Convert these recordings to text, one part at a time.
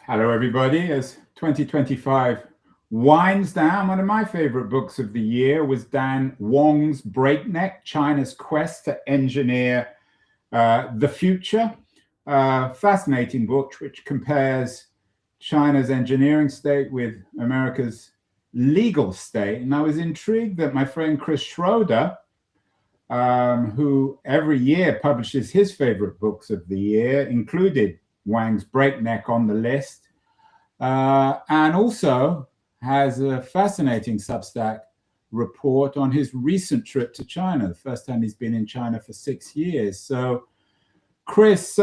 Hello, everybody. As 2025 winds down, one of my favorite books of the year was Dan Wong's Breakneck, China's Quest to Engineer the Future. Fascinating book, which compares China's engineering state with America's legal state. And I was intrigued that my friend Chris Schroeder, who every year publishes his favorite books of the year, included Wang's Breakneck on the list, and also has a fascinating Substack report on his recent trip to China, the first time he's been in China for 6 years. So, Chris,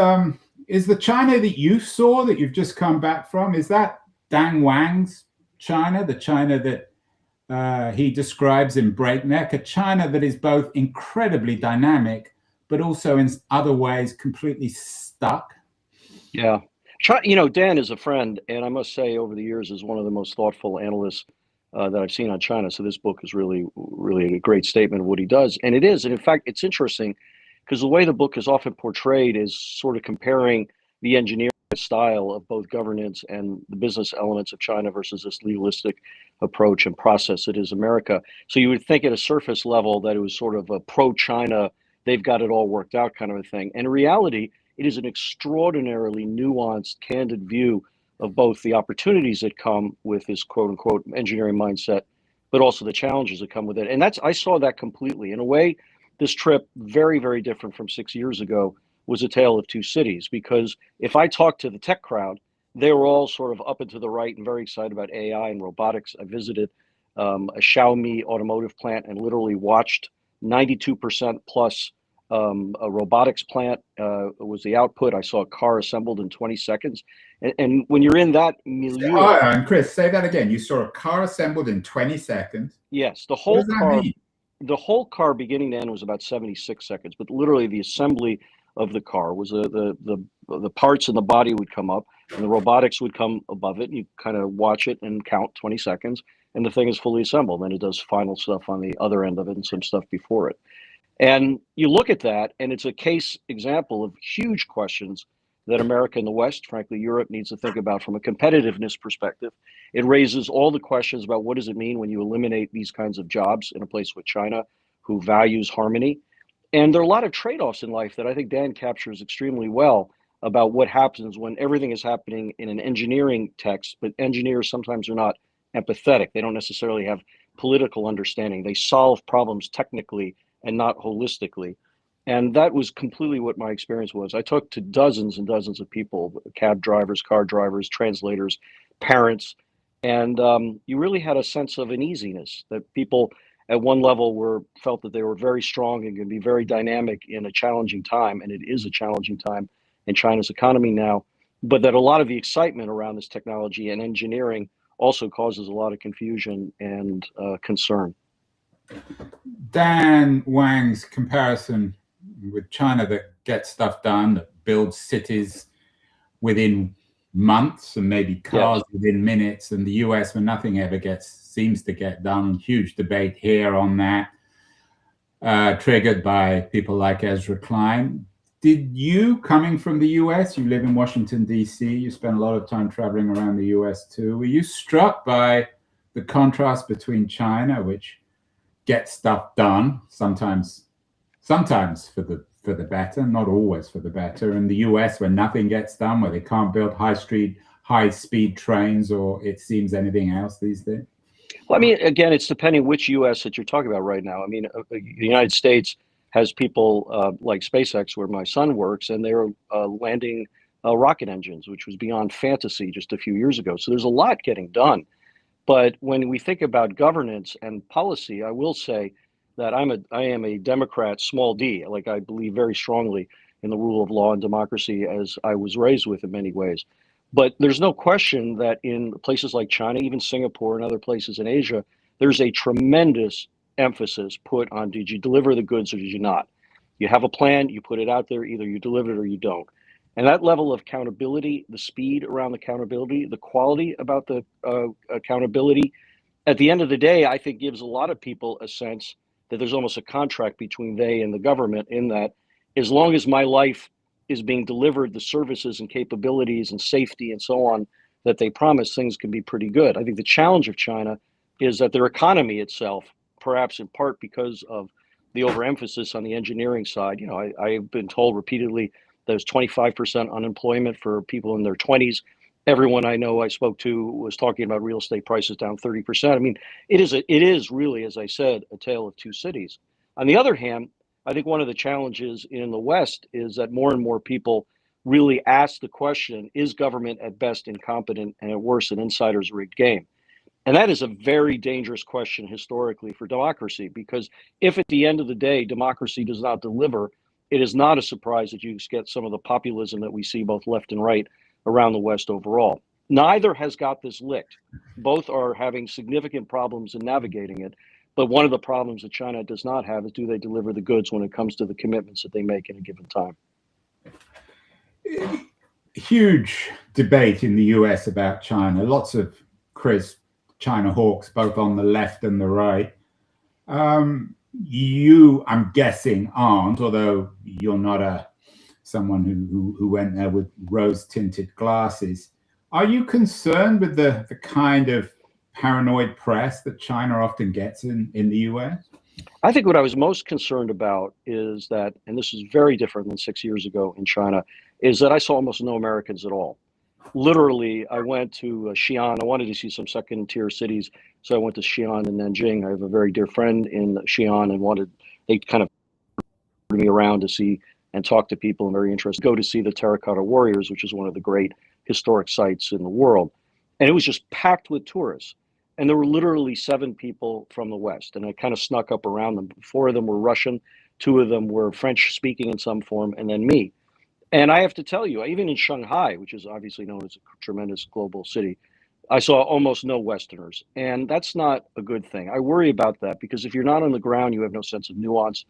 is the China that you saw, that you've just come back from, is that Dan Wang's China, the China that he describes in Breakneck, a China that is both incredibly dynamic, but also in other ways completely stuck? Yeah. Dan is a friend, and I must say over the years is one of the most thoughtful analysts that I've seen on China. So this book is really, really a great statement of what he does. And it is. And in fact, it's interesting because the way the book is often portrayed is sort of comparing the engineering style of both governance and the business elements of China versus this legalistic approach and process that is America. So you would think at a surface level that it was sort of a pro-China, they've got it all worked out kind of a thing. And in reality, it is an extraordinarily nuanced, candid view of both the opportunities that come with this quote unquote engineering mindset, but also the challenges that come with it. And I saw that completely. In a way, this trip, very, very different from 6 years ago, was a tale of two cities, because if I talked to the tech crowd, they were all sort of up and to the right and very excited about AI and robotics. I visited a Xiaomi automotive plant and literally watched 92% plus a robotics plant was the output. I saw a car assembled in 20 seconds. And when you're in that milieu... and Chris, say that again. You saw a car assembled in 20 seconds? Yes, the whole car... The whole car beginning to end was about 76 seconds, but literally the assembly of the car was the parts and the body would come up and the robotics would come above it. And you kind of watch it and count 20 seconds and the thing is fully assembled. Then it does final stuff on the other end of it and some stuff before it. And you look at that and it's a case example of huge questions that America and the West, frankly, Europe needs to think about from a competitiveness perspective. It raises all the questions about what does it mean when you eliminate these kinds of jobs in a place with China who values harmony. And there are a lot of trade-offs in life that I think Dan captures extremely well about what happens when everything is happening in an engineering text, but engineers sometimes are not empathetic. They don't necessarily have political understanding. They solve problems technically and not holistically. And that was completely what my experience was. I talked to dozens and dozens of people, cab drivers, car drivers, translators, parents, and you really had a sense of uneasiness that people at one level felt that they were very strong and can be very dynamic in a challenging time, and it is a challenging time in China's economy now, but that a lot of the excitement around this technology and engineering also causes a lot of confusion and concern. Dan Wang's comparison with China that gets stuff done, that builds cities within months and maybe cars within minutes, and the US where nothing ever seems to get done. Huge debate here on that, triggered by people like Ezra Klein. Did you, coming from the US, you live in Washington, D.C., you spend a lot of time traveling around the US too, were you struck by the contrast between China, which gets stuff done, sometimes for the better, not always for the better, and the US where nothing gets done, where they can't build high-speed trains, or it seems anything else these days? Well, I mean, again, it's depending which US that you're talking about right now. I mean, the United States has people like SpaceX, where my son works, and they're landing rocket engines, which was beyond fantasy just a few years ago. So there's a lot getting done. But when we think about governance and policy, I will say that I am a Democrat, small d. Like, I believe very strongly in the rule of law and democracy, as I was raised with in many ways. But there's no question that in places like China, even Singapore and other places in Asia, there's a tremendous emphasis put on, did you deliver the goods or did you not? You have a plan, you put it out there, either you deliver it or you don't. And that level of accountability, the speed around accountability, the quality about the accountability, at the end of the day, I think gives a lot of people a sense that there's almost a contract between they and the government, in that as long as my life is being delivered, the services and capabilities and safety and so on that they promise, things can be pretty good. I think the challenge of China is that their economy itself, perhaps in part because of the overemphasis on the engineering side, I've been told repeatedly there's 25% unemployment for people in their 20s. Everyone I know I spoke to was talking about real estate prices down 30%. I mean, it is really, as I said, a tale of two cities. On the other hand, I think one of the challenges in the West is that more and more people really ask the question, is government at best incompetent and at worst an insider's rigged game? And that is a very dangerous question historically for democracy, because if at the end of the day, democracy does not deliver, it is not a surprise that you get some of the populism that we see both left and right around the West overall. Neither has got this licked. Both are having significant problems in navigating it. But one of the problems that China does not have is, do they deliver the goods when it comes to the commitments that they make in a given time? Huge debate in the US about China. Lots of China hawks, both on the left and the right. You, I'm guessing, aren't, although you're not someone who went there with rose-tinted glasses. Are you concerned with the kind of paranoid press that China often gets in the US? I think what I was most concerned about is that, and this is very different than 6 years ago in China, is that I saw almost no Americans at all. Literally, I went to Xi'an. I wanted to see some second-tier cities, so I went to Xi'an and Nanjing. I have a very dear friend in Xi'an, and they kind of me around to see and talk to people. I'm very interested. Go to see the Terracotta Warriors, which is one of the great historic sites in the world, and it was just packed with tourists. And there were literally 7 people from the West, and I kind of snuck up around them. 4 of them were Russian, 2 of them were French speaking in some form, and then me. And I have to tell you, even in Shanghai, which is obviously known as a tremendous global city, I saw almost no Westerners. And that's not a good thing. I worry about that because if you're not on the ground, you have no sense of nuance.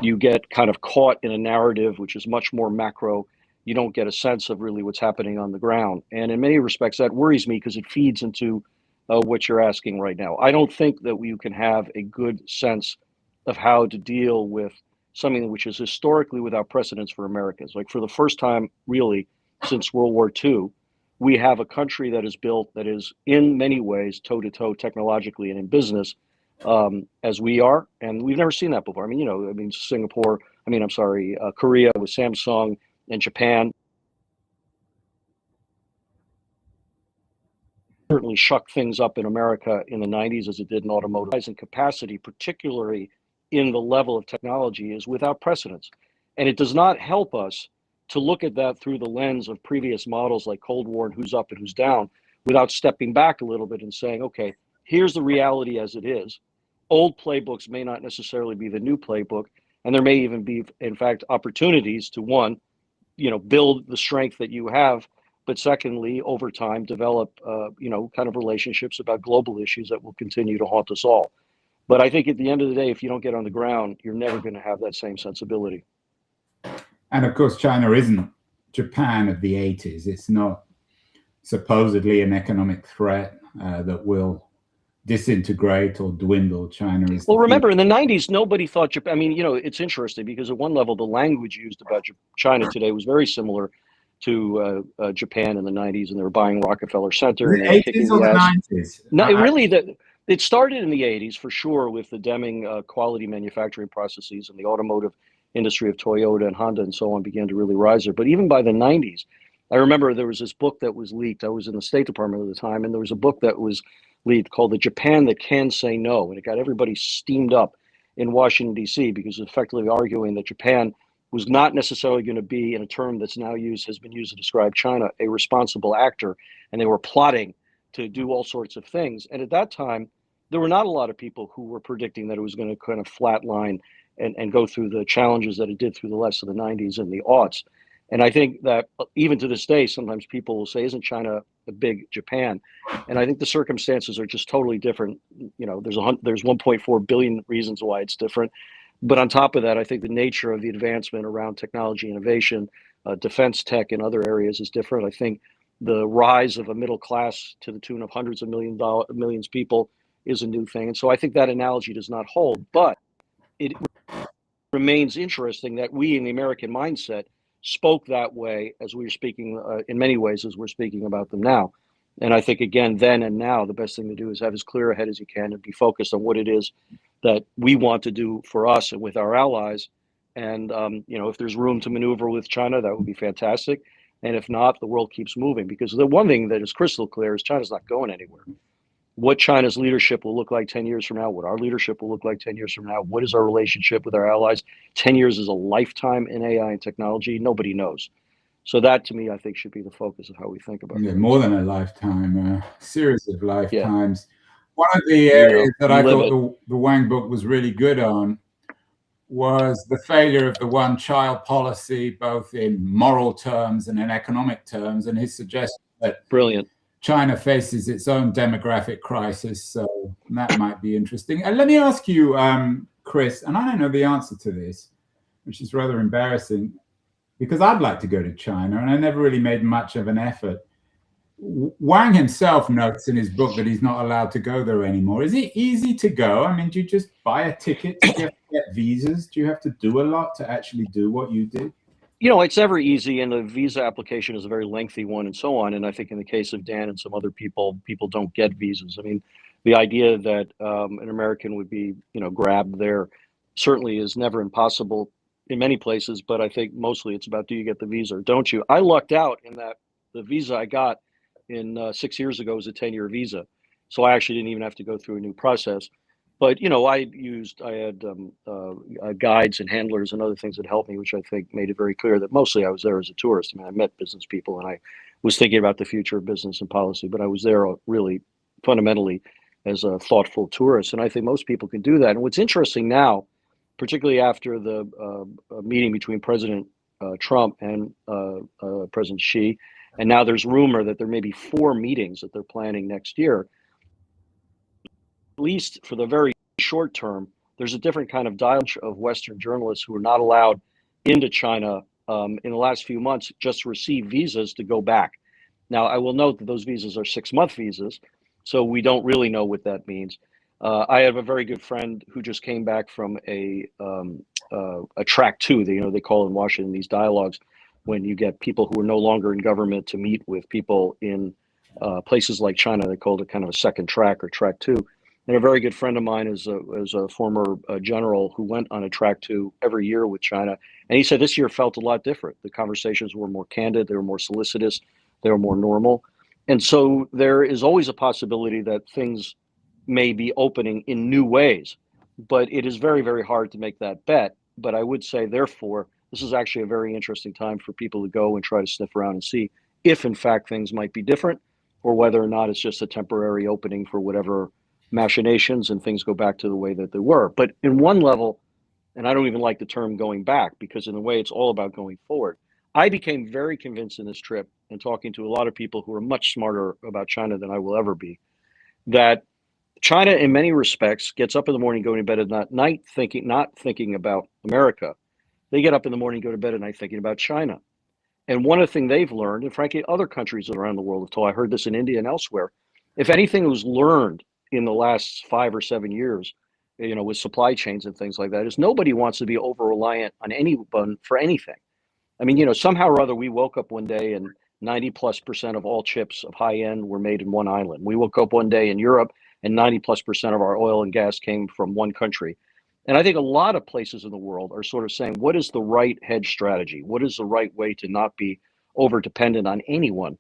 You get kind of caught in a narrative, which is much more macro. You don't get a sense of really what's happening on the ground. And in many respects, that worries me because it feeds into what you're asking right now. I don't think that you can have a good sense of how to deal with something which is historically without precedence for Americans. Like for the first time, really, since World War II, we have a country that is built that is in many ways toe-to-toe technologically and in business as we are. And we've never seen that before. Korea with Samsung and Japan certainly shucked things up in America in the 90s as it did in automotive. And capacity, particularly in the level of technology, is without precedence. And it does not help us to look at that through the lens of previous models like Cold War and who's up and who's down, without stepping back a little bit and saying, okay, here's the reality as it is. Old playbooks may not necessarily be the new playbook, and there may even be, in fact, opportunities to, one, build the strength that you have, but secondly, over time, develop, kind of relationships about global issues that will continue to haunt us all. But I think at the end of the day, if you don't get on the ground, you're never going to have that same sensibility. And of course, China isn't Japan of the 80s. It's not supposedly an economic threat that will disintegrate or dwindle. China is. Well, remember, in the 90s, nobody thought Japan. I mean, it's interesting because at one level, the language used about China today was very similar to Japan in the 90s, and they were buying Rockefeller Center. The 80s or the 90s? No, it started in the 80s for sure with the Deming quality manufacturing processes, and the automotive industry of Toyota and Honda and so on began to really rise there. But even by the 90s, I remember there was this book that was leaked. I was in the State Department at the time, and there was a book that was leaked called The Japan That Can Say No. And it got everybody steamed up in Washington, D.C., because effectively arguing that Japan was not necessarily going to be, in a term that's now has been used to describe China, a responsible actor. And they were plotting to do all sorts of things. And at that time, there were not a lot of people who were predicting that it was going to kind of flatline and go through the challenges that it did through the rest of the 90s and the aughts. And I think that even to this day, sometimes people will say, isn't China a big Japan? And I think the circumstances are just totally different. There's 1.4 billion reasons why it's different. But on top of that, I think the nature of the advancement around technology innovation, defense tech and other areas is different. I think the rise of a middle class to the tune of hundreds of millions of people is a new thing. And so I think that analogy does not hold. But it remains interesting that we in the American mindset spoke that way as we were speaking in many ways as we're speaking about them now. And I think, again, then and now, the best thing to do is have as clear a head as you can and be focused on what it is that we want to do for us and with our allies. And, if there's room to maneuver with China, that would be fantastic. And if not, the world keeps moving, because the one thing that is crystal clear is China's not going anywhere. What China's leadership will look like 10 years from now, what our leadership will look like 10 years from now, what is our relationship with our allies? 10 years is a lifetime in AI and technology. Nobody knows. So that, to me, I think should be the focus of how we think about it. More than a lifetime, a series of Yeah. lifetimes. One of the areas that I live thought the Wang book was really good on was the failure of the one-child policy, both in moral terms and in economic terms, and his suggestion that Brilliant. China faces its own demographic crisis. So that might be interesting. And let me ask you, Chris, and I don't know the answer to this, which is rather embarrassing, because I'd like to go to China and I never really made much of an effort. Wang himself notes in his book that he's not allowed to go there anymore. Is it easy to go? I mean, do you just buy a ticket to get visas? Do you have to do a lot to actually do what you did? It's never easy, and the visa application is a very lengthy one and so on. And I think in the case of Dan and some other people don't get visas. I mean, the idea that an American would be, grabbed there certainly is never impossible in many places, but I think mostly it's about, do you get the visa or don't you? I lucked out in that the visa I got in 6 years ago was a 10-year visa. So I actually didn't even have to go through a new process. But, I had guides and handlers and other things that helped me, which I think made it very clear that mostly I was there as a tourist. I mean, I met business people and I was thinking about the future of business and policy, but I was there really fundamentally as a thoughtful tourist. And I think most people can do that. And what's interesting now, particularly after the meeting between President Trump and President Xi, and now there's rumor that there may be 4 meetings that they're planning next year, at least for the very short term, there's a different kind of dialogue of Western journalists who are not allowed into China in the last few months just to receive visas to go back. Now, I will note that those visas are 6-month visas, so we don't really know what that means. I have a very good friend who just came back from a track 2. They call in Washington these dialogues when you get people who are no longer in government to meet with people in places like China. They called it kind of a second track or track 2. And a very good friend of mine is a former general who went on a track 2 every year with China. And he said this year felt a lot different. The conversations were more candid. They were more solicitous. They were more normal. And so there is always a possibility that things may be opening in new ways. But it is very, very hard to make that bet. But I would say, therefore, this is actually a very interesting time for people to go and try to sniff around and see if, in fact, things might be different, or whether or not it's just a temporary opening for whatever machinations and things go back to the way that they were. But in one level, and I don't even like the term going back, because in a way it's all about going forward. I became very convinced in this trip, and talking to a lot of people who are much smarter about China than I will ever be, that China in many respects gets up in the morning, going to bed at night, not thinking about America. They get up in the morning, go to bed at night thinking about China. And one of the things they've learned, and frankly other countries around the world have told, I heard this in India and elsewhere, if anything was learned in the last 5 or 7 years, with supply chains and things like that, is nobody wants to be over-reliant on anyone for anything. I mean, somehow or other, we woke up one day and 90+% of all chips of high end were made in one island. We woke up one day in Europe and 90+% of our oil and gas came from one country. And I think a lot of places in the world are sort of saying, what is the right hedge strategy? What is the right way to not be over dependent on anyone?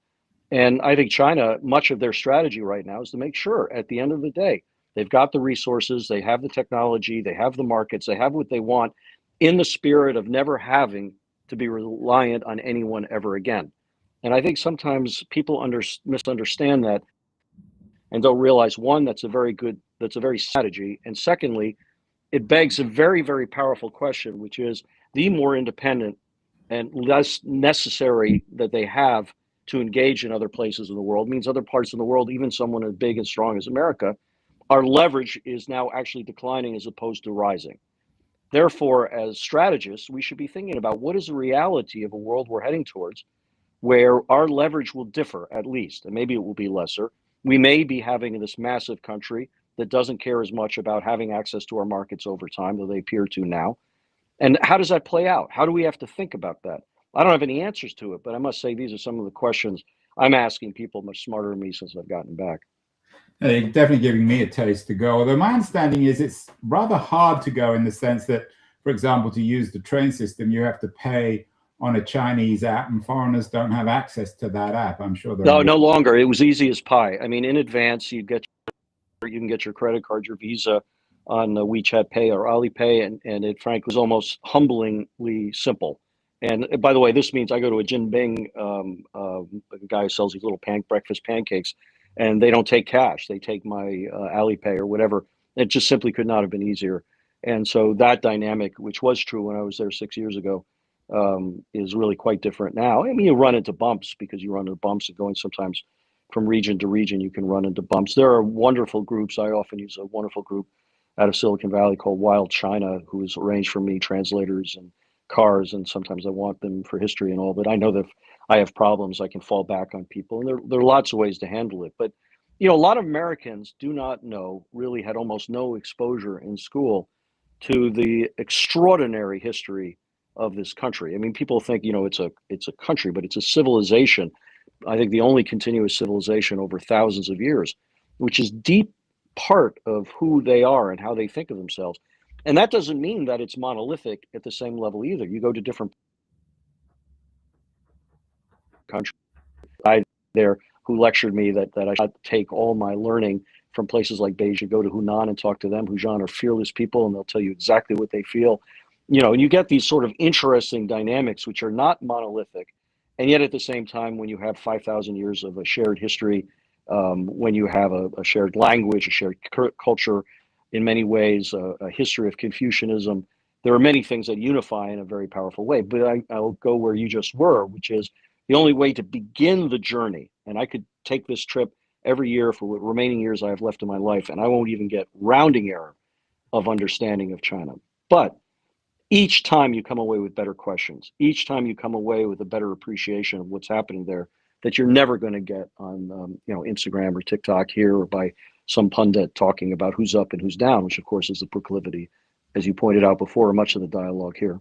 And I think China, much of their strategy right now is to make sure at the end of the day, they've got the resources, they have the technology, they have the markets, they have what they want, in the spirit of never having to be reliant on anyone ever again. And I think sometimes people misunderstand that and don't realize, one, that's a very strategy. And secondly, it begs a very, very powerful question, which is the more independent and less necessary that they have to engage in other places in the world means other parts of the world, even someone as big and strong as America, our leverage is now actually declining as opposed to rising. Therefore, as strategists, we should be thinking about what is the reality of a world we're heading towards, where our leverage will differ at least, and maybe it will be lesser. We may be having this massive country that doesn't care as much about having access to our markets over time, though they appear to now. And how does that play out? How do we have to think about that? I don't have any answers to it, but I must say these are some of the questions I'm asking people much smarter than me since I've gotten back. They're definitely giving me a taste to go. Although my understanding is it's rather hard to go in the sense that, for example, to use the train system, you have to pay on a Chinese app, and foreigners don't have access to that app. I'm sure No, no longer. It was easy as pie. I mean, in advance, you can get your credit card, your Visa on WeChat Pay or Alipay, and it frankly was almost humblingly simple. And by the way, this means I go to a Jinbing, a guy who sells these little breakfast pancakes, and they don't take cash. They take my Alipay or whatever. It just simply could not have been easier. And so that dynamic, which was true when I was there 6 years ago, is really quite different now. I mean, you run into bumps because you run into bumps and going sometimes from region to region, you can run into bumps. There are wonderful groups. I often use a wonderful group out of Silicon Valley called Wild China, who has arranged for me translators and cars, and sometimes I want them for history and all. But I know that if I have problems, I can fall back on people, and there are lots of ways to handle it. But a lot of Americans do not know, really had almost no exposure in school to the extraordinary history of this country. I mean, people think it's a country, but it's a civilization. I think the only continuous civilization over thousands of years, which is deep part of who they are and how they think of themselves. And that doesn't mean that it's monolithic at the same level either. You go to different countries. I there who lectured me that I should take all my learning from places like Beijing, go to Hunan and talk to them. Hunan are fearless people, and they'll tell you exactly what they feel. And you get these sort of interesting dynamics, which are not monolithic. And yet at the same time, when you have 5,000 years of a shared history, when you have a shared language, a shared culture, in many ways, a history of Confucianism, there are many things that unify in a very powerful way. But I'll go where you just were, which is the only way to begin the journey. And I could take this trip every year for what remaining years I have left in my life, and I won't even get rounding error of understanding of China. But each time you come away with better questions, each time you come away with a better appreciation of what's happening there, that you're never going to get on Instagram or TikTok here, or by some pundit talking about who's up and who's down, which of course is the proclivity, as you pointed out before, much of the dialogue here.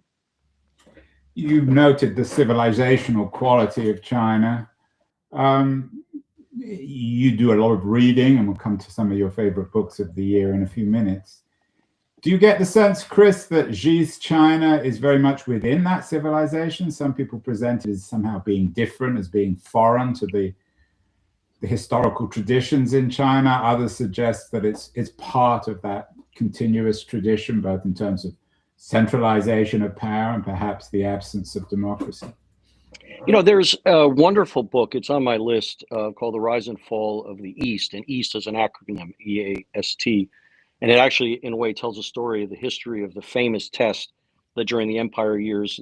You've noted the civilizational quality of China. You do a lot of reading, and we'll come to some of your favorite books of the year in a few minutes. Do you get the sense, Chris, that Xi's China is very much within that civilization? Some people present it as somehow being different, as being foreign to the historical traditions in China. Others suggest that it's part of that continuous tradition, both in terms of centralization of power and perhaps the absence of democracy. There's a wonderful book, it's on my list, called The Rise and Fall of the East, and East is an acronym, EAST. And it actually, in a way, tells a story of the history of the famous test that during the Empire years,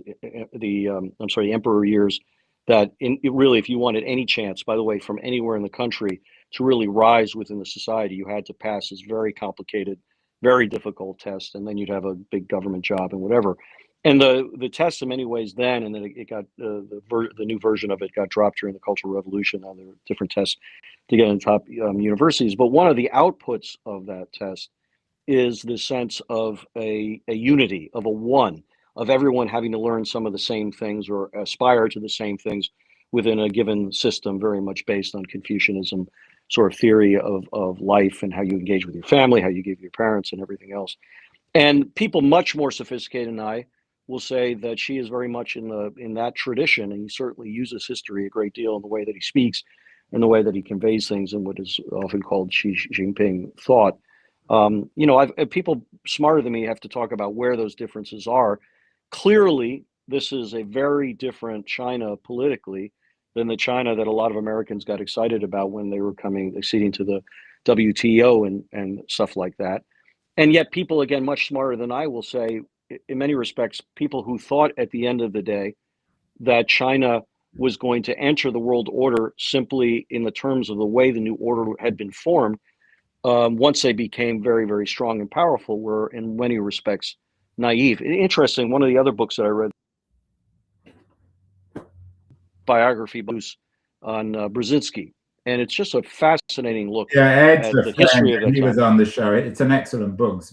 the Emperor years, that really, if you wanted any chance, by the way, from anywhere in the country to really rise within the society, you had to pass this very complicated, very difficult test, and then you'd have a big government job and whatever. And the test, in many ways, then, and then it got the new version of it got dropped during the Cultural Revolution. Now there are different tests to get into top universities, but one of the outputs of that test is the sense of a unity, of a one, of everyone having to learn some of the same things or aspire to the same things within a given system, very much based on Confucianism sort of theory of life and how you engage with your family, how you give your parents, and everything else. And people much more sophisticated than I will say that Xi is very much in that tradition, and he certainly uses history a great deal in the way that he speaks and the way that he conveys things in what is often called Xi Jinping thought. People smarter than me have to talk about where those differences are. Clearly, this is a very different China politically than the China that a lot of Americans got excited about when they were acceding to the WTO and stuff like that. And yet people, again, much smarter than I will say, in many respects, people who thought at the end of the day that China was going to enter the world order simply in the terms of the way the new order had been formed, once they became very, very strong and powerful, were in many respects naive. Interesting, one of the other books that I read, biography on Brzezinski, and it's just a fascinating look at the history of that time. He was on the show. It's an excellent book.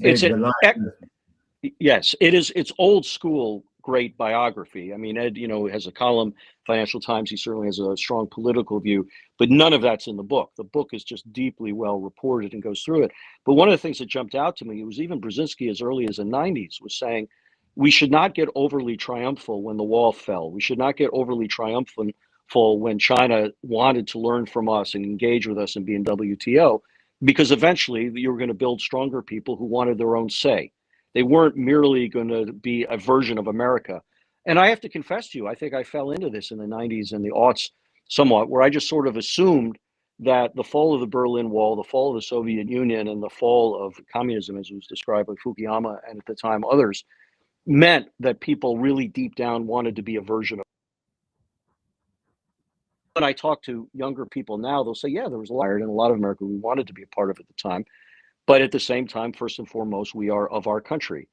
Yes, it is. It's old school, great biography. I mean, Ed, has a column, Financial Times. He certainly has a strong political view, but none of that's in the book. The book is just deeply well reported and goes through it. But one of the things that jumped out to me, it was even Brzezinski as early as the 90s was saying, we should not get overly triumphal when the wall fell. We should not get overly triumphant when China wanted to learn from us and engage with us and be in WTO, because eventually you're going to build stronger people who wanted their own say. They weren't merely going to be a version of America. And I have to confess to you, I think I fell into this in the 90s and the aughts somewhat, where I just sort of assumed that the fall of the Berlin Wall, the fall of the Soviet Union, and the fall of communism, as it was described by Fukuyama and at the time others, meant that people really deep down wanted to be a version of. When I talk to younger people now, they'll say, yeah, there was a lot in a lot of America we wanted to be a part of at the time. But at the same time, first and foremost, we are of our country.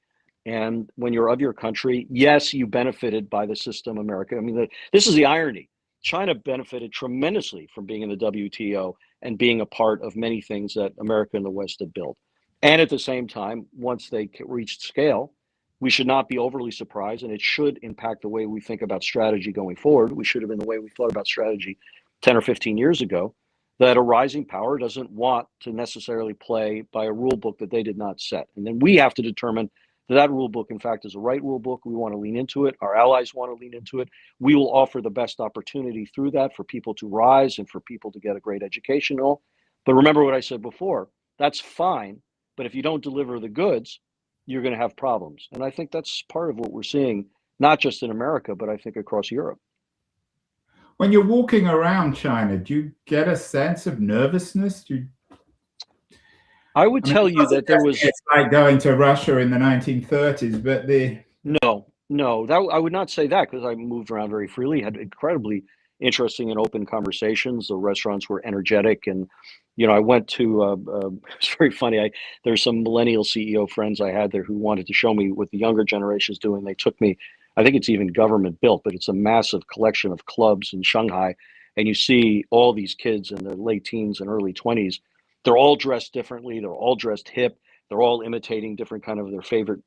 And when you're of your country, yes, you benefited by the system, America. I mean, this is the irony. China benefited tremendously from being in the WTO and being a part of many things that America and the West had built. And at the same time, once they reached scale, we should not be overly surprised, and it should impact the way we think about strategy going forward. We should have been the way we thought about strategy 10 or 15 years ago, that a rising power doesn't want to necessarily play by a rule book that they did not set. And then we have to determine that rule book, in fact, is a right rule book. We want to lean into it. Our allies want to lean into it. We will offer the best opportunity through that for people to rise and for people to get a great education. But remember what I said before, that's fine. But if you don't deliver the goods, you're going to have problems. And I think that's part of what we're seeing, not just in America, but I think across Europe. When you're walking around China, do you get a sense of nervousness? I would tell you that there was... It's like going to Russia in the 1930s, but No, I would not say that, because I moved around very freely, had incredibly interesting and open conversations. The restaurants were energetic, and I went to it's very funny. There's some millennial CEO friends I had there who wanted to show me what the younger generation is doing. They took me, I think it's even government built, but it's a massive collection of clubs in Shanghai, and you see all these kids in their late teens and early 20s. They're all dressed differently. They're all dressed hip. They're all imitating different kind of their favorite,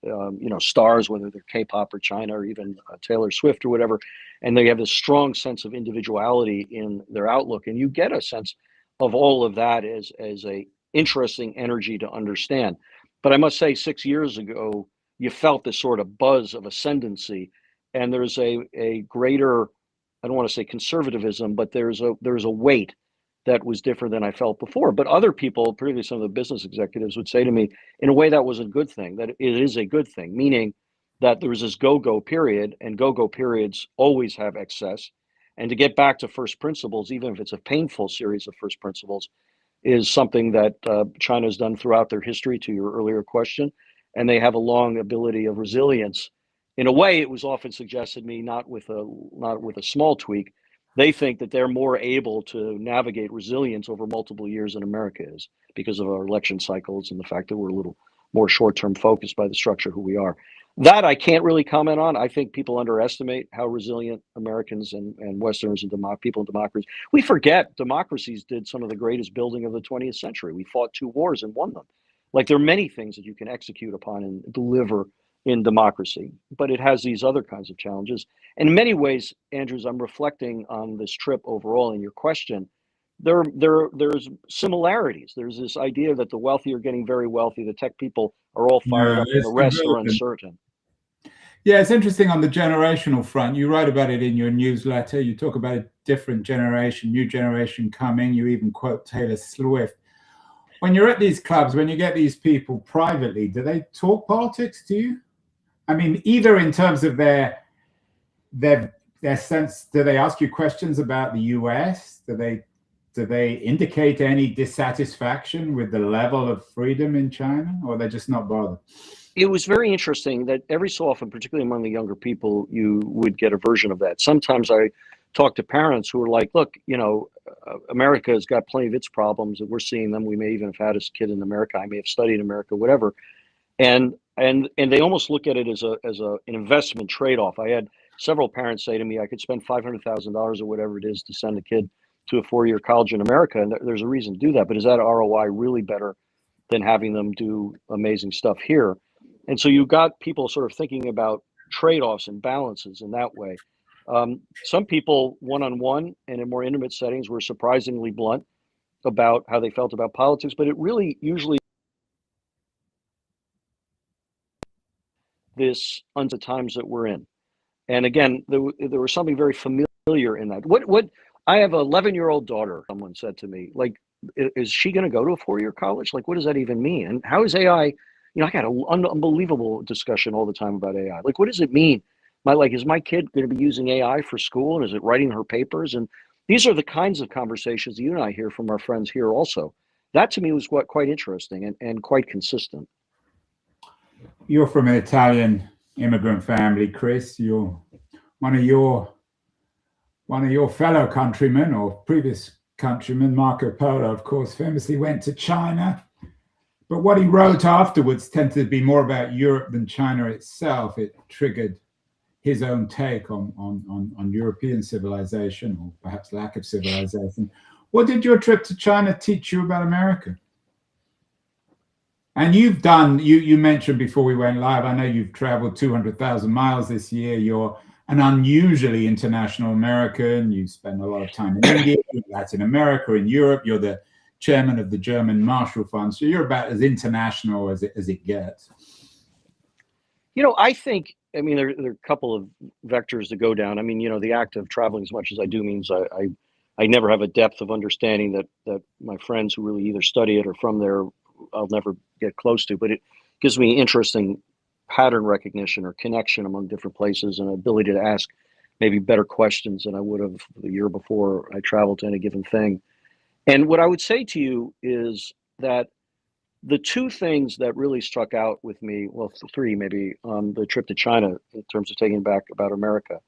stars, whether they're K-pop or China or even Taylor Swift or whatever. And they have this strong sense of individuality in their outlook. And you get a sense of all of that as a interesting energy to understand. But I must say, 6 years ago, you felt this sort of buzz of ascendancy, and there's a greater, I don't want to say conservatism, but there's a weight that was different than I felt before. But other people, particularly some of the business executives, would say to me, in a way, that was a good thing, that it is a good thing, meaning that there was this go-go period, and go-go periods always have excess. And to get back to first principles, even if it's a painful series of first principles, is something that China has done throughout their history, to your earlier question. And they have a long ability of resilience. In a way, it was often suggested to me, not with a small tweak, they think that they're more able to navigate resilience over multiple years than America is, because of our election cycles and the fact that we're a little more short-term focused by the structure of who we are. That I can't really comment on. I think people underestimate how resilient Americans and Westerners and people in democracies. We forget democracies did some of the greatest building of the 20th century. We fought 2 wars and won them. Like, there are many things that you can execute upon and deliver in democracy, but it has these other kinds of challenges. And in many ways, Andrews, I'm reflecting on this trip overall in your question. There's similarities. There's this idea that the wealthy are getting very wealthy, the tech people are all fired up, and the rest are uncertain. Yeah, it's interesting on the generational front. You write about it in your newsletter. You talk about a different generation, new generation coming. You even quote Taylor Swift. When you're at these clubs, when you get these people privately, do they talk politics to you? I mean, either in terms of their sense, do they ask you questions about the US? Do they indicate any dissatisfaction with the level of freedom in China, or they're just not bothered? It was very interesting that every so often, particularly among the younger people, you would get a version of that. Sometimes I talk to parents who are like, look, America has got plenty of its problems, and we're seeing them. We may even have had a kid in America. I may have studied in America, whatever. And they almost look at it as an investment trade-off. I had several parents say to me, I could spend $500,000 or whatever it is to send a kid to a 4-year college in America, and there's a reason to do that. But is that ROI really better than having them do amazing stuff here? And so you got people sort of thinking about trade-offs and balances in that way. Some people one-on-one and in more intimate settings were surprisingly blunt about how they felt about politics, but it really usually this unto times that we're in. And again, there was something very familiar in that. What I have an 11-year-old daughter, someone said to me, like, is she going to go to a 4-year college? Like, what does that even mean? And how is AI? You know, I got an unbelievable discussion all the time about AI. Like, what does it mean? Is my kid going to be using AI for school? And is it writing her papers? And these are the kinds of conversations you and I hear from our friends here also. That to me was quite interesting and quite consistent. You're from an Italian immigrant family, Chris. You're one of your fellow countrymen or previous countrymen, Marco Polo, of course, famously went to China. But what he wrote afterwards tended to be more about Europe than China itself. It triggered his own take on European civilization, or perhaps lack of civilization. What did your trip to China teach you about America? And you've done, you mentioned before we went live, I know you've traveled 200,000 miles this year. You're an unusually international American. You spend a lot of time in India, Latin America, in Europe. You're the chairman of the German Marshall Fund. So you're about as international as it gets. You know, I think, I mean, there are a couple of vectors to go down. I mean, you know, the act of traveling as much as I do means I never have a depth of understanding that my friends who really either study it or from there, I'll never get close to, but it gives me interesting pattern recognition or connection among different places and ability to ask maybe better questions than I would have the year before I traveled to any given thing. And what I would say to you is that the two things that really struck out with me, well, three maybe, on the trip to China in terms of taking back about America,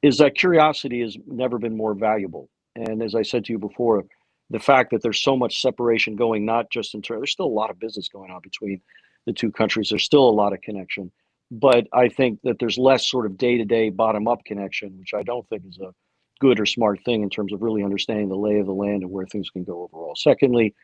is that curiosity has never been more valuable. And as I said to you before, the fact that there's so much separation going, not just in terms, there's still a lot of business going on between the two countries. There's still a lot of connection. But I think that there's less sort of day-to-day bottom-up connection, which I don't think is a good or smart thing in terms of really understanding the lay of the land and where things can go overall. Secondly,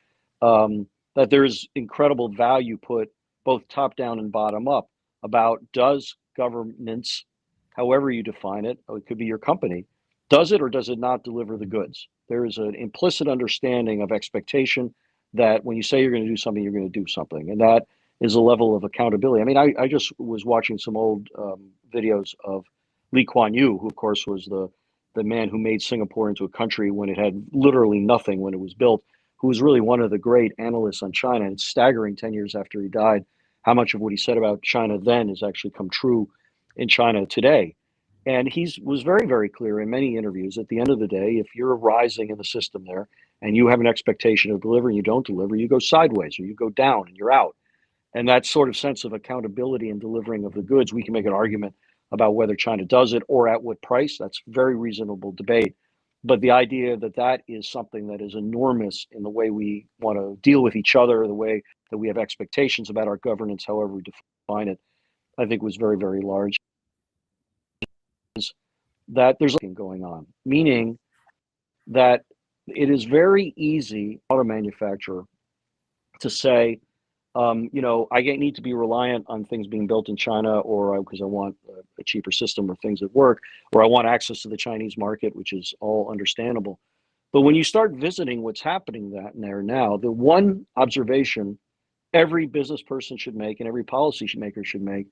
that there's incredible value put both top down and bottom up about does governments, however you define it, or it could be your company, does it or does it not deliver the goods? There is an implicit understanding of expectation that when you say you're going to do something, you're going to do something. And that is a level of accountability. I mean, I just was watching some old videos of Lee Kuan Yew, who of course was the man who made Singapore into a country when it had literally nothing when it was built, who was really one of the great analysts on China. And it's staggering 10 years after he died, how much of what he said about China then has actually come true in China today. And he was very, very clear in many interviews. At the end of the day, if you're rising in the system there and you have an expectation of delivering, you don't deliver, you go sideways or you go down and you're out. And that sort of sense of accountability and delivering of the goods, we can make an argument about whether China does it or at what price. That's very reasonable debate. But the idea that that is something that is enormous in the way we want to deal with each other, the way that we have expectations about our governance, however we define it, I think was very, very large. That there's something going on, meaning that it is very easy, auto manufacturer, to say, you know, I need to be reliant on things being built in China, or because I want a cheaper system or things that work, or I want access to the Chinese market, which is all understandable. But when you start visiting what's happening there now, the one observation every business person should make and every policy maker should make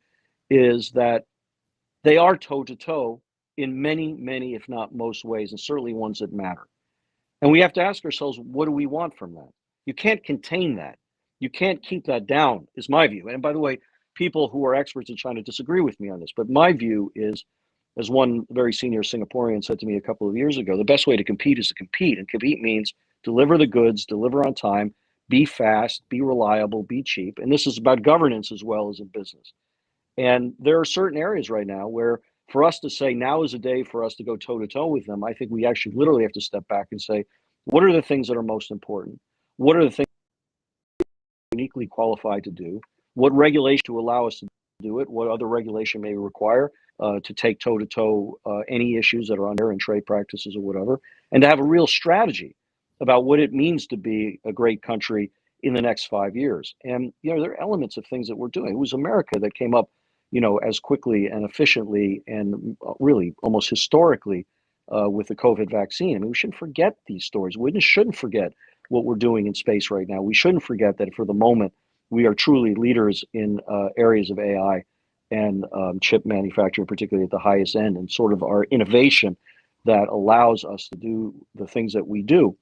is that they are toe to toe in many, many, if not most ways, and certainly ones that matter. And we have to ask ourselves, what do we want from that? You can't contain that. You can't keep that down, is my view. And by the way, people who are experts in China disagree with me on this. But my view is, as one very senior Singaporean said to me a couple of years ago, the best way to compete is to compete. And compete means deliver the goods, deliver on time, be fast, be reliable, be cheap. And this is about governance as well as in business. And there are certain areas right now where for us to say now is a day for us to go toe to toe with them, I think we actually literally have to step back and say, what are the things that are most important? What are the things uniquely qualified to do? What regulation to allow us to do it? What other regulation may require to take toe to toe any issues that are under in trade practices or whatever, and to have a real strategy about what it means to be a great country in the next 5 years. And you know, there are elements of things that we're doing. It was America that came up as quickly and efficiently and really almost historically with the COVID vaccine. I mean, we shouldn't forget these stories. We shouldn't forget what we're doing in space right now. We shouldn't forget that for the moment, we are truly leaders in areas of AI and chip manufacturing, particularly at the highest end, and sort of our innovation that allows us to do the things that we do.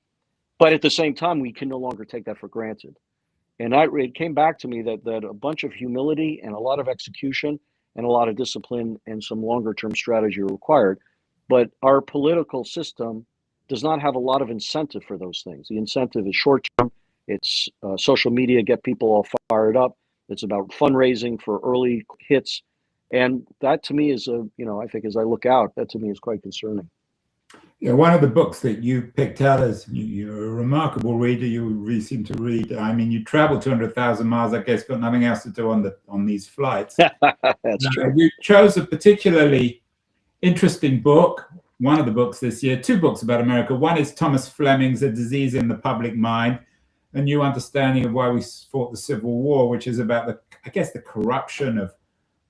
But at the same time, we can no longer take that for granted. And it came back to me that a bunch of humility and a lot of execution and a lot of discipline and some longer term strategy are required. But our political system does not have a lot of incentive for those things. The incentive is short term. It's social media, get people all fired up. It's about fundraising for early hits. And that to me is I think as I look out, that to me is quite concerning. Yeah, one of the books that you picked out as you're a remarkable reader. You really seem to read. I mean, you traveled 200,000 miles, I guess, got nothing else to do on these flights. That's true. You chose a particularly interesting book. One of the books this year, two books about America. One is Thomas Fleming's A Disease in the Public Mind, a new understanding of why we fought the Civil War, which is about the corruption of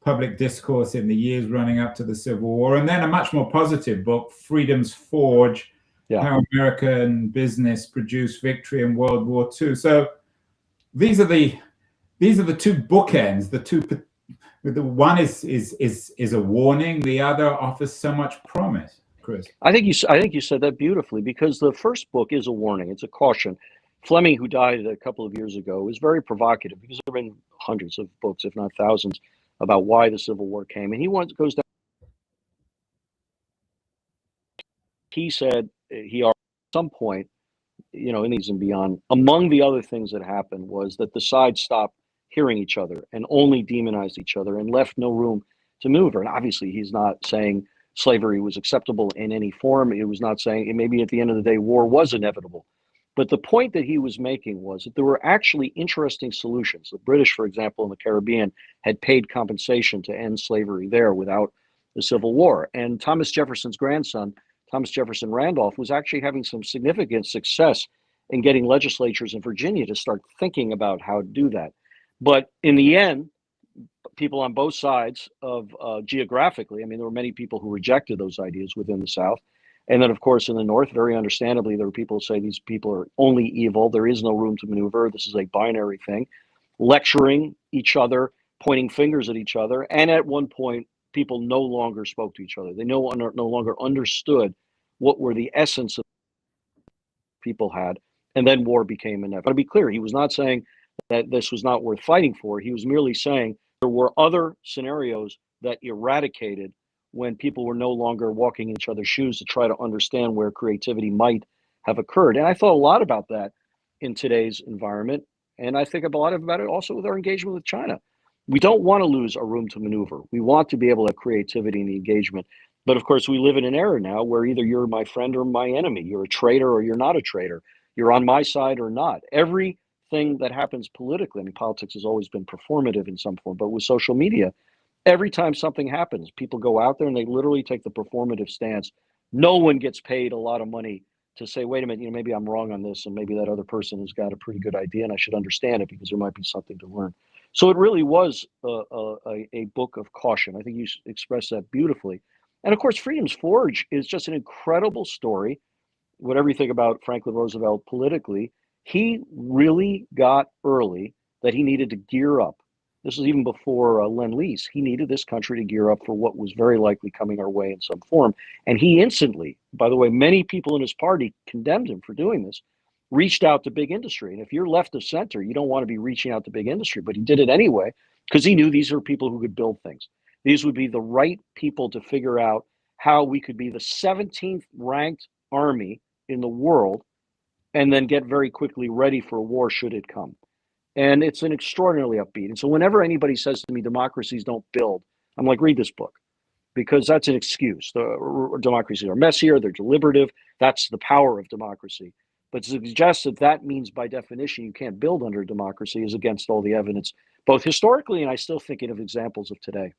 public discourse in the years running up to the Civil War. And then a much more positive book, Freedom's Forge, How American Business Produced Victory in World War II. So these are the two bookends. The one is a warning. The other offers so much promise. Chris, I think you said that beautifully, because the first book is a warning. It's a caution. Fleming, who died a couple of years ago, is very provocative because there have been hundreds of books, if not thousands, about why the Civil War came. And goes down. He said at some point, in these and beyond, among the other things that happened was that the sides stopped hearing each other and only demonized each other and left no room to maneuver. And obviously, he's not saying slavery was acceptable in any form. It was not saying maybe at the end of the day, war was inevitable. But the point that he was making was that there were actually interesting solutions. The British, for example, in the Caribbean had paid compensation to end slavery there without the Civil War. And Thomas Jefferson's grandson, Thomas Jefferson Randolph, was actually having some significant success in getting legislatures in Virginia to start thinking about how to do that. But in the end, people on both sides of geographically, I mean, there were many people who rejected those ideas within the South. And then, of course, in the North, very understandably, there were people who say these people are only evil. There is no room to maneuver. This is a binary thing, lecturing each other, pointing fingers at each other. And at one point, people no longer spoke to each other. They no longer understood what were the essence of people had. And then war became inevitable. To be clear, he was not saying that this was not worth fighting for. He was merely saying there were other scenarios that eradicated when people were no longer walking in each other's shoes to try to understand where creativity might have occurred. And I thought a lot about that in today's environment. And I think a lot about it also with our engagement with China. We don't want to lose a room to maneuver. We want to be able to have creativity and engagement. But of course, we live in an era now where either you're my friend or my enemy. You're a traitor or you're not a traitor. You're on my side or not. Everything that happens politically, I mean, politics has always been performative in some form, but with social media, every time something happens, people go out there and they literally take the performative stance. No one gets paid a lot of money to say, wait a minute, maybe I'm wrong on this, and maybe that other person has got a pretty good idea and I should understand it because there might be something to learn. So it really was a book of caution. I think you expressed that beautifully. And of course, Freedom's Forge is just an incredible story. Whatever you think about Franklin Roosevelt politically, he really got early that he needed to gear up. This was even before Lend-Lease. He needed this country to gear up for what was very likely coming our way in some form. And he instantly, by the way, many people in his party condemned him for doing this, reached out to big industry. And if you're left of center, you don't want to be reaching out to big industry, but he did it anyway because he knew these are people who could build things. These would be the right people to figure out how we could be the 17th ranked army in the world and then get very quickly ready for a war should it come. And it's an extraordinarily upbeat. And so whenever anybody says to me, democracies don't build, I'm like, read this book, because that's an excuse. The democracies are messier, they're deliberative. That's the power of democracy. But to suggest that that means by definition you can't build under democracy is against all the evidence, both historically and I still thinking of examples of today.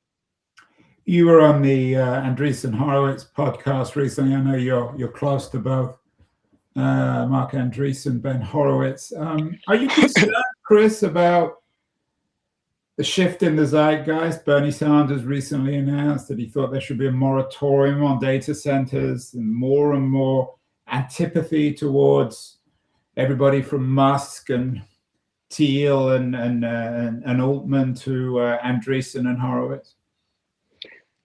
You were on the Andreessen Horowitz podcast recently. I know you're close to both Mark Andreessen, Ben Horowitz. Are you concerned, Chris, about The shift in the zeitgeist. Bernie Sanders recently announced that he thought there should be a moratorium on data centers, and more antipathy towards everybody from Musk and Thiel and Altman to Andreessen and Horowitz.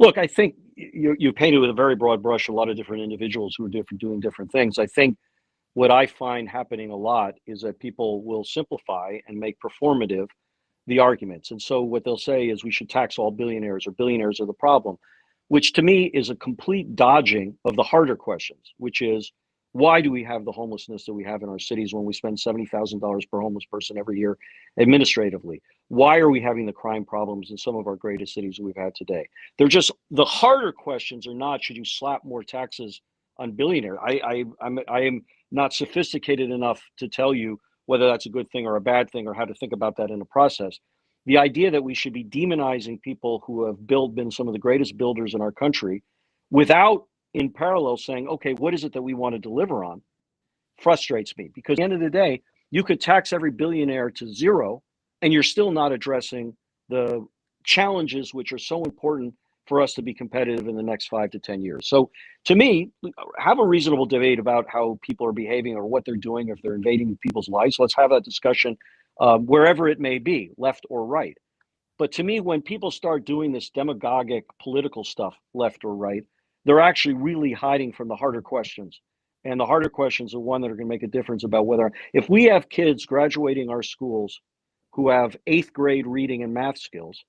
Look, I think you painted with a very broad brush a lot of different individuals who are doing different things. I think what I find happening a lot is that people will simplify and make performative the arguments. And so what they'll say is we should tax all billionaires, or billionaires are the problem, which to me is a complete dodging of the harder questions, which is, why do we have the homelessness that we have in our cities when we spend $70,000 per homeless person every year administratively? Why are we having the crime problems in some of our greatest cities that we've had today? They're just, the harder questions are not, should you slap more taxes on billionaires? I am not sophisticated enough to tell you whether that's a good thing or a bad thing, or how to think about that in a process. The idea that we should be demonizing people who have been some of the greatest builders in our country without in parallel saying, okay, what is it that we want to deliver on, frustrates me. Because at the end of the day, you could tax every billionaire to zero and you're still not addressing the challenges which are so important for us to be competitive in the next 5 to 10 years. So to me, have a reasonable debate about how people are behaving or what they're doing, if they're invading people's lives. Let's have that discussion wherever it may be, left or right. But to me, when people start doing this demagogic political stuff, left or right, they're actually really hiding from the harder questions. And the harder questions are one that are going to make a difference about whether, if we have kids graduating our schools who have 8th grade reading and math skills,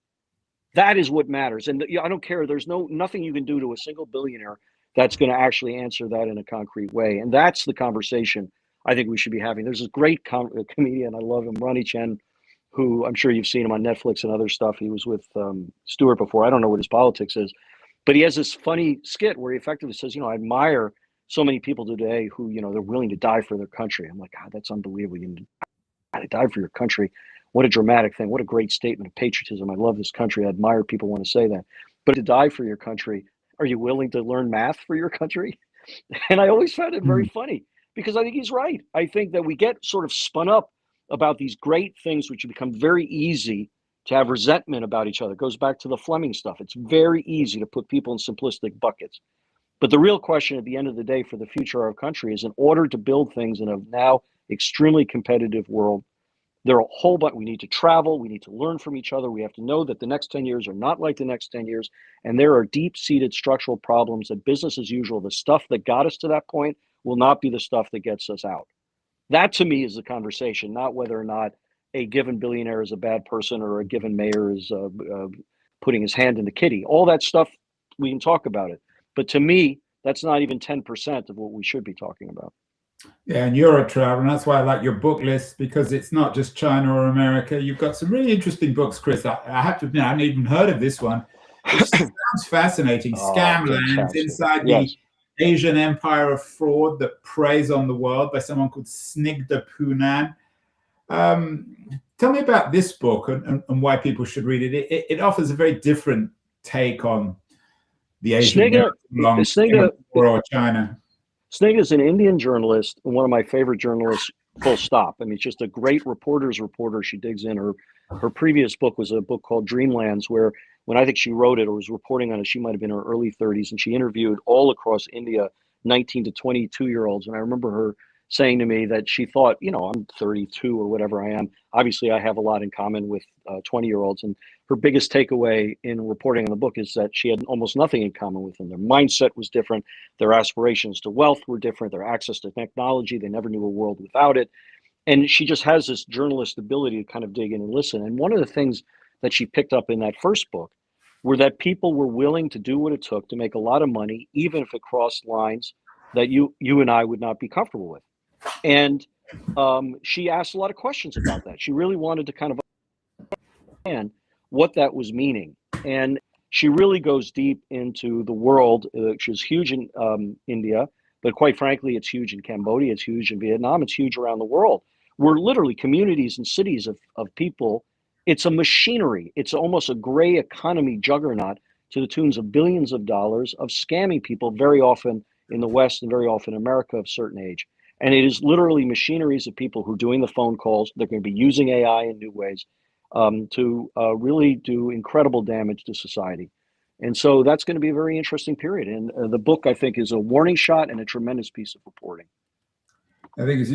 that is what matters. And I don't care. There's nothing you can do to a single billionaire that's going to actually answer that in a concrete way. And that's the conversation I think we should be having. There's a great comedian, I love him, Ronnie Chen, who I'm sure you've seen him on Netflix and other stuff. He was with Stewart before. I don't know what his politics is, but he has this funny skit where he effectively says, I admire so many people today who, they're willing to die for their country. I'm like, God, that's unbelievable. You got to die for your country. What a dramatic thing. What a great statement of patriotism. I love this country. I admire people want to say that. But to die for your country, are you willing to learn math for your country? And I always found it very funny, because I think he's right. I think that we get sort of spun up about these great things, which become very easy to have resentment about each other. It goes back to the Fleming stuff. It's very easy to put people in simplistic buckets. But the real question at the end of the day for the future of our country is, in order to build things in a now extremely competitive world, there are a whole bunch. We need to travel. We need to learn from each other. We have to know that the next 10 years are not like the next 10 years. And there are deep-seated structural problems that business as usual, the stuff that got us to that point, will not be the stuff that gets us out. That to me is the conversation, not whether or not a given billionaire is a bad person or a given mayor is putting his hand in the kitty. All that stuff, we can talk about it. But to me, that's not even 10% of what we should be talking about. Yeah, and you're a traveler, and that's why I like your book list, because it's not just China or America. You've got some really interesting books, Chris. I have to admit, I hadn't even heard of this one. It sounds fascinating. Scamlands inside the Asian empire of fraud that preys on the world, by someone called Snigdha Poonan. Tell me about this book and why people should read it. It offers a very different take on the Asian or China. Snigdha is an Indian journalist, one of my favorite journalists, full stop. I mean, it's just a great reporter's reporter. She digs in. Her previous book was a book called Dreamlands, where when I think she wrote it or was reporting on it, she might have been in her early 30s, and she interviewed all across India 19 to 22-year-olds. And I remember her saying to me that she thought, I'm 32 or whatever I am. Obviously, I have a lot in common with 20-year-olds. And her biggest takeaway in reporting on the book is that she had almost nothing in common with them. Their mindset was different. Their aspirations to wealth were different. Their access to technology, they never knew a world without it. And she just has this journalist ability to kind of dig in and listen. And one of the things that she picked up in that first book were that people were willing to do what it took to make a lot of money, even if it crossed lines that you and I would not be comfortable with. And she asked a lot of questions about that. She really wanted to kind of understand what that was meaning. And she really goes deep into the world, which is huge in India, but quite frankly, it's huge in Cambodia, it's huge in Vietnam, it's huge around the world. We're literally communities and cities of people. It's a machinery. It's almost a gray economy juggernaut to the tunes of billions of dollars of scamming people, very often in the West and very often in America of certain age. And it is literally machineries of people who are doing the phone calls. They're going to be using AI in new ways. to really do incredible damage to society. And so that's going to be a very interesting period. And the book, I think, is a warning shot and a tremendous piece of reporting. I think as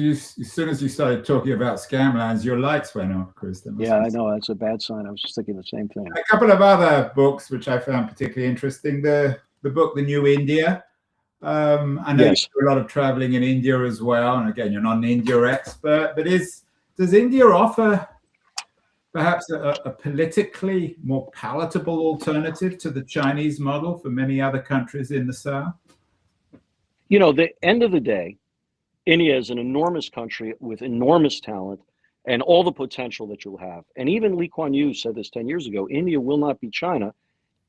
soon as you started talking about Scamlands, your lights went off, Chris. Yeah, I know. That's a bad sign. I was just thinking the same thing. A couple of other books which I found particularly interesting. The book, The New India. I know you do a lot of traveling in India as well. And again, you're not an India expert, but does India offer perhaps a politically more palatable alternative to the Chinese model for many other countries in the South? You know, the end of the day, India is an enormous country with enormous talent and all the potential that you'll have. And even Lee Kuan Yew said this 10 years ago, India will not be China.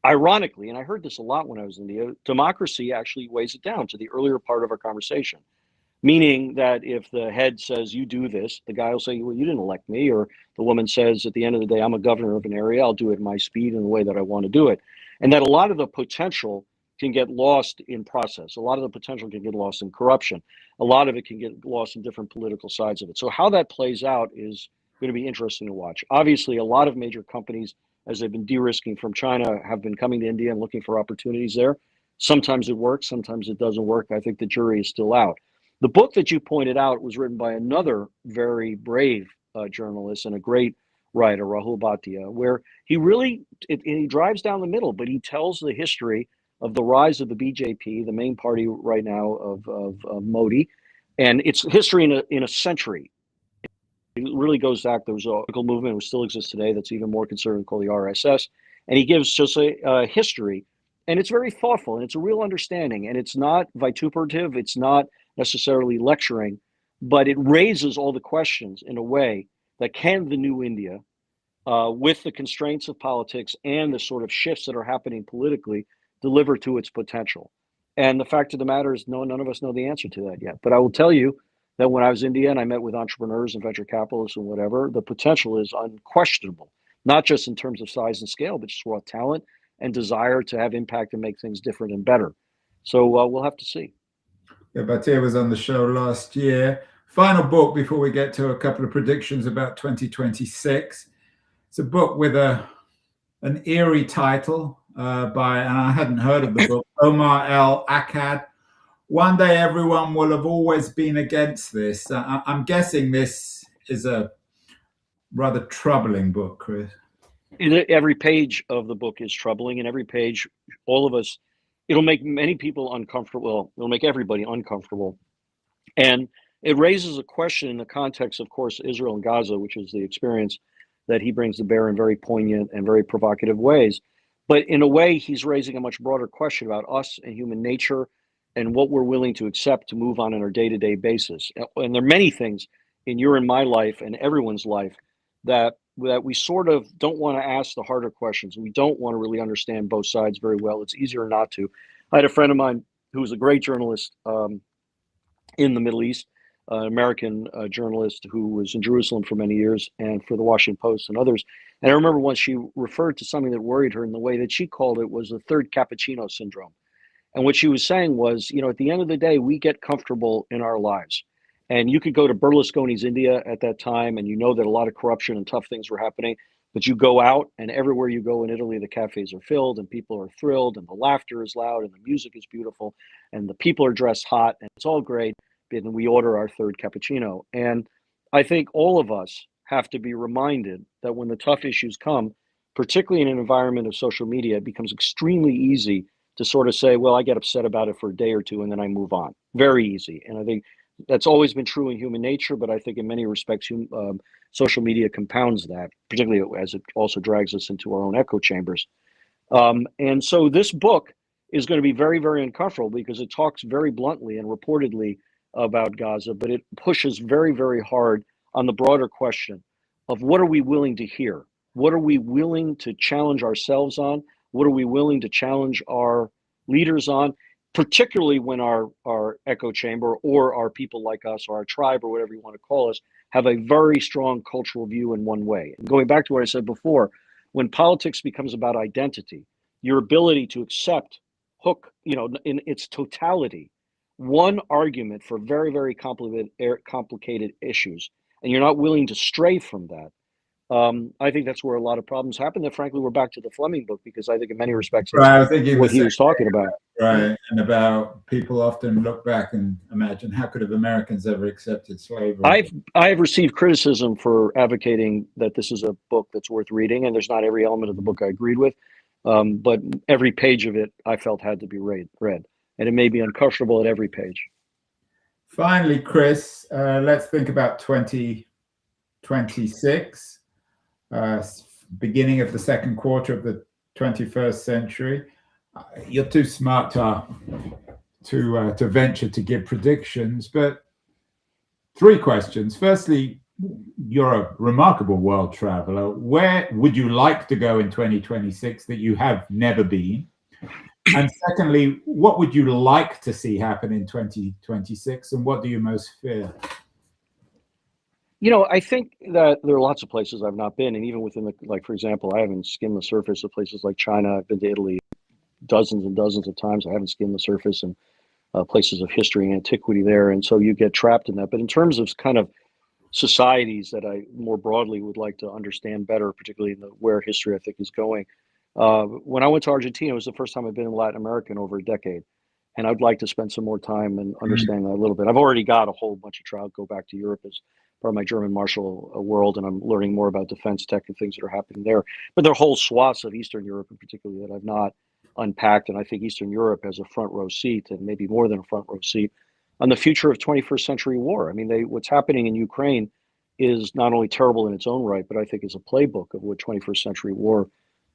Ironically, and I heard this a lot when I was in India, democracy actually weighs it down to the earlier part of our conversation. Meaning that if the head says, you do this, the guy will say, well, you didn't elect me. Or the woman says, at the end of the day, I'm a governor of an area. I'll do it at my speed and the way that I want to do it. And that a lot of the potential can get lost in process. A lot of the potential can get lost in corruption. A lot of it can get lost in different political sides of it. So how that plays out is going to be interesting to watch. Obviously, a lot of major companies, as they've been de-risking from China, have been coming to India and looking for opportunities there. Sometimes it works, sometimes it doesn't work. I think the jury is still out. The book that you pointed out was written by another very brave journalist and a great writer, Rahul Bhatia, where he really, he drives down the middle, but he tells the history of the rise of the BJP, the main party right now of Modi, and its history in a century. It really goes back. There was a political movement which still exists today that's even more conservative called the RSS, and he gives just a history, and it's very thoughtful, and it's a real understanding, and it's not vituperative, it's not necessarily lecturing, but it raises all the questions in a way that can the new India, with the constraints of politics and the sort of shifts that are happening politically, deliver to its potential. And the fact of the matter is, none of us know the answer to that yet. But I will tell you that when I was in India and I met with entrepreneurs and venture capitalists and whatever, the potential is unquestionable, not just in terms of size and scale, but just raw talent and desire to have impact and make things different and better. So we'll have to see. Yeah, Bhatia was on the show last year. Final book before we get to a couple of predictions about 2026. It's a book with an eerie title by, and I hadn't heard of the book, Omar El Akkad. One day everyone will have always been against this. I'm guessing this is a rather troubling book, Chris. Every page of the book is troubling, and every page, all of us, it'll make many people uncomfortable. It'll make everybody uncomfortable. And it raises a question in the context, of course, Israel and Gaza, which is the experience that he brings to bear in very poignant and very provocative ways. But in a way, he's raising a much broader question about us and human nature and what we're willing to accept to move on our day-to-day basis. And there are many things in your and my life and everyone's life that we sort of don't want to ask the harder questions. We don't want to really understand both sides very well. It's easier not to. I had a friend of mine who was a great journalist in the Middle East, an American journalist who was in Jerusalem for many years and for the Washington Post and others. And I remember once she referred to something that worried her in the way that she called it was the third cappuccino syndrome. And what she was saying was, you know, at the end of the day, we get comfortable in our lives. And you could go to Berlusconi's India at that time, and you know that a lot of corruption and tough things were happening. But you go out, and everywhere you go in Italy, the cafes are filled, and people are thrilled, and the laughter is loud, and the music is beautiful, and the people are dressed hot, and it's all great. And we order our third cappuccino. And I think all of us have to be reminded that when the tough issues come, particularly in an environment of social media, it becomes extremely easy to sort of say, well, I get upset about it for a day or two, and then I move on. Very easy. And I think that's always been true in human nature, but I think in many respects, social media compounds that, particularly as it also drags us into our own echo chambers. And so this book is going to be very, very uncomfortable because it talks very bluntly and reportedly about Gaza, but it pushes very, very hard on the broader question of what are we willing to hear? What are we willing to challenge ourselves on? What are we willing to challenge our leaders on? Particularly when our echo chamber or our people like us or our tribe or whatever you want to call us have a very strong cultural view in one way. And going back to what I said before, when politics becomes about identity, your ability to accept in its totality, one argument for very, very complicated issues, and you're not willing to stray from that, I think that's where a lot of problems happen. That frankly, we're back to the Fleming book, because I think in many respects, Right, I was thinking what he was talking about. Right, and about people often look back and imagine, how could have Americans ever accepted slavery? I've received criticism for advocating that this is a book that's worth reading, and there's not every element of the book I agreed with, but every page of it I felt had to be read, and it made me uncomfortable at every page. Finally, Chris, let's think about 2026, beginning of the second quarter of the 21st century. You're too smart to venture to give predictions, but three questions. Firstly, you're a remarkable world traveler. Where would you like to go in 2026 that you have never been? And secondly, what would you like to see happen in 2026, and what do you most fear? You know, I think that there are lots of places I've not been, and even within the, like, for example, I haven't skimmed the surface of places like China. I've been to Italy dozens and dozens of times. I haven't skimmed the surface, and places of history and antiquity there, and so you get trapped in that. But in terms of kind of societies that I more broadly would like to understand better, particularly in where history I think is going. When I went to Argentina, it was the first time I've been in Latin America in over a decade, and I'd like to spend some more time and understand that a little bit. I've already got a whole bunch of travel, go back to Europe as part of my German Marshall world, and I'm learning more about defense tech and things that are happening there. But there are whole swaths of Eastern Europe in particular that I've not unpacked, and I think Eastern Europe has a front row seat, and maybe more than a front row seat, on the future of 21st century war. I mean, what's happening in Ukraine is not only terrible in its own right, but I think is a playbook of what 21st century war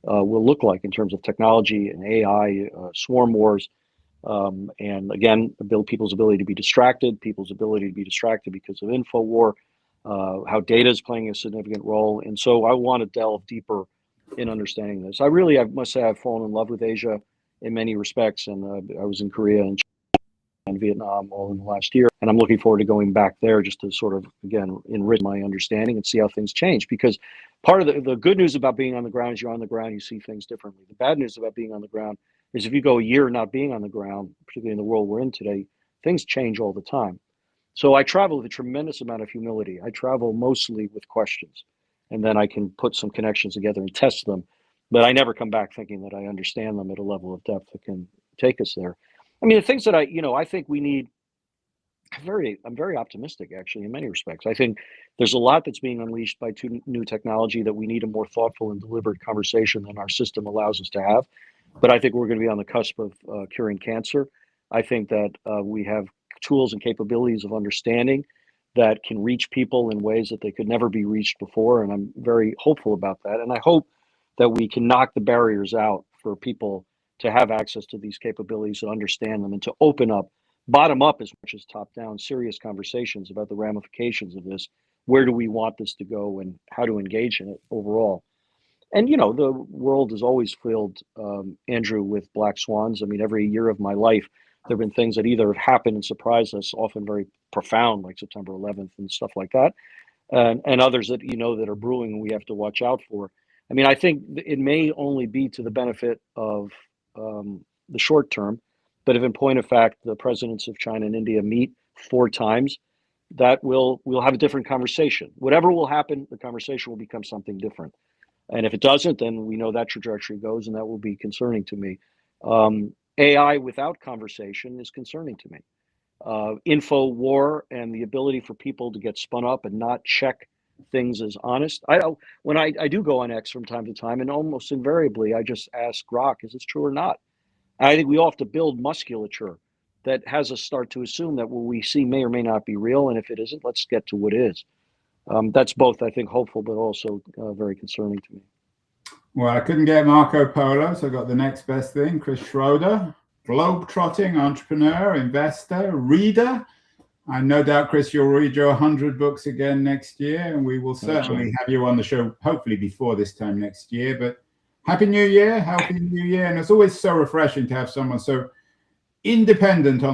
will look like in terms of technology and AI, swarm wars, and again, people's ability to be distracted, because of info war, how data is playing a significant role. And so I want to delve deeper in understanding this. I must say, I've fallen in love with Asia in many respects, and I was in Korea and Vietnam all in the last year, and I'm looking forward to going back there just to sort of, again, enrich my understanding and see how things change. Because part of the good news about being on the ground is you're on the ground, you see things differently. The bad news about being on the ground is if you go a year not being on the ground, particularly in the world we're in today, things change all the time. So I travel with a tremendous amount of humility. I travel mostly with questions, and then I can put some connections together and test them. But I never come back thinking that I understand them at a level of depth that can take us there. I mean, the things that I think we need. I'm very optimistic, actually, in many respects. I think there's a lot that's being unleashed by new technology that we need a more thoughtful and deliberate conversation than our system allows us to have. But I think we're going to be on the cusp of curing cancer. I think that we have tools and capabilities of understanding that can reach people in ways that they could never be reached before. And I'm very hopeful about that. And I hope that we can knock the barriers out for people to have access to these capabilities and understand them, and to open up, bottom up as much as top down, serious conversations about the ramifications of this. Where do we want this to go, and how to engage in it overall? And the world is always filled, Andrew, with black swans. I mean, every year of my life, there have been things that either have happened and surprised us, often very profound, like September 11th and stuff like that, and others that that are brewing and we have to watch out for. I mean, I think it may only be to the benefit of the short term, but if in point of fact the presidents of China and India meet 4 times, that we'll have a different conversation. Whatever will happen, the conversation will become something different. And if it doesn't, then we know that trajectory goes, and that will be concerning to me. AI without conversation is concerning to me. Info war and the ability for people to get spun up and not check things as honest. When I do go on X from time to time, and almost invariably I just ask Grok, is this true or not? And I think we all have to build musculature that has us start to assume that what we see may or may not be real, and if it isn't, let's get to what is. That's both, I think, hopeful, but also very concerning to me. Well, I couldn't get Marco Polo, so I got the next best thing, Chris Schroeder, globe-trotting entrepreneur, investor, reader. I no doubt, Chris, you'll read your 100 books again next year, and we will certainly have you on the show, hopefully before this time next year. But Happy New Year, healthy New Year. And it's always so refreshing to have someone so independent on